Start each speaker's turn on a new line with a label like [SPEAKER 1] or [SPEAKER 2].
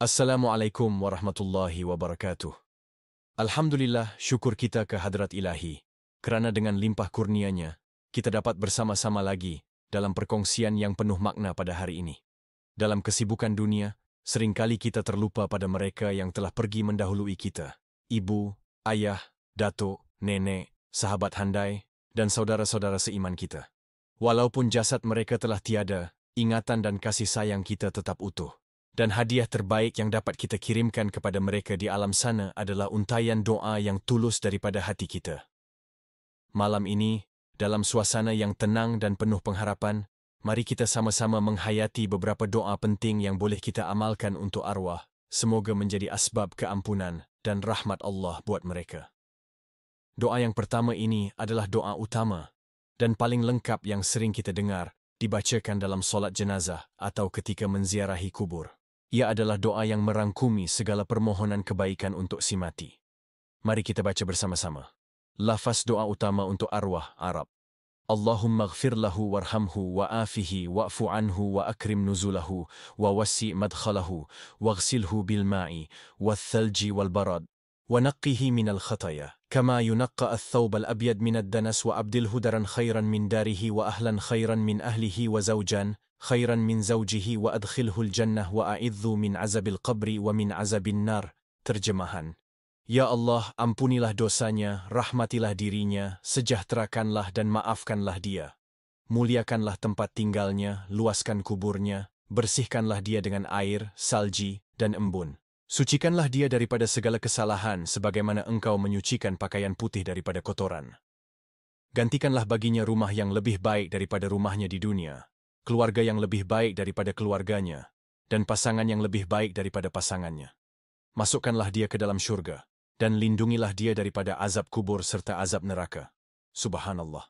[SPEAKER 1] Assalamualaikum warahmatullahi wabarakatuh. Alhamdulillah, syukur kita ke hadrat ilahi, kerana dengan limpah kurnianya, kita dapat bersama-sama lagi dalam perkongsian yang penuh makna pada hari ini. Dalam kesibukan dunia, seringkali kita terlupa pada mereka yang telah pergi mendahului kita. Ibu, ayah, datuk, nenek, sahabat handai, dan saudara-saudara seiman kita. Walaupun jasad mereka telah tiada, ingatan dan kasih sayang kita tetap utuh. Dan hadiah terbaik yang dapat kita kirimkan kepada mereka di alam sana adalah untaian doa yang tulus daripada hati kita. Malam ini, dalam suasana yang tenang dan penuh pengharapan, mari kita sama-sama menghayati beberapa doa penting yang boleh kita amalkan untuk arwah. Semoga menjadi asbab keampunan dan rahmat Allah buat mereka. Doa yang pertama ini adalah doa utama dan paling lengkap yang sering kita dengar dibacakan dalam solat jenazah atau ketika menziarahi kubur. Ia adalah doa yang merangkumi segala permohonan kebaikan untuk si mati. Mari kita baca bersama-sama. Lafaz doa utama untuk arwah Arab. Allahumma ghfir lahu warhamhu wa afihi wa'fu anhu wa akrim nuzulahu wa wasi' madkhalahu waghsilhu bil ma'i wal thalji wal barad wa naqqihi minal khataya kama yunaqqa ath-thawb al-abyad min ad-danas wa abdilhu daran khairan min darihi wa ahlan khairan min ahlihi wa zawjan khairan min zawjihi wa adkhilhul jannah wa a'idhu min azabil qabri wa min azabin nar. Terjemahan. Ya Allah, ampunilah dosanya, rahmatilah dirinya, sejahterakanlah dan maafkanlah dia. Muliakanlah tempat tinggalnya, luaskan kuburnya, bersihkanlah dia dengan air, salji, dan embun. Sucikanlah dia daripada segala kesalahan sebagaimana engkau menyucikan pakaian putih daripada kotoran. Gantikanlah baginya rumah yang lebih baik daripada rumahnya di dunia, keluarga yang lebih baik daripada keluarganya, dan pasangan yang lebih baik daripada pasangannya. Masukkanlah dia ke dalam syurga, dan lindungilah dia daripada azab kubur serta azab neraka. Subhanallah.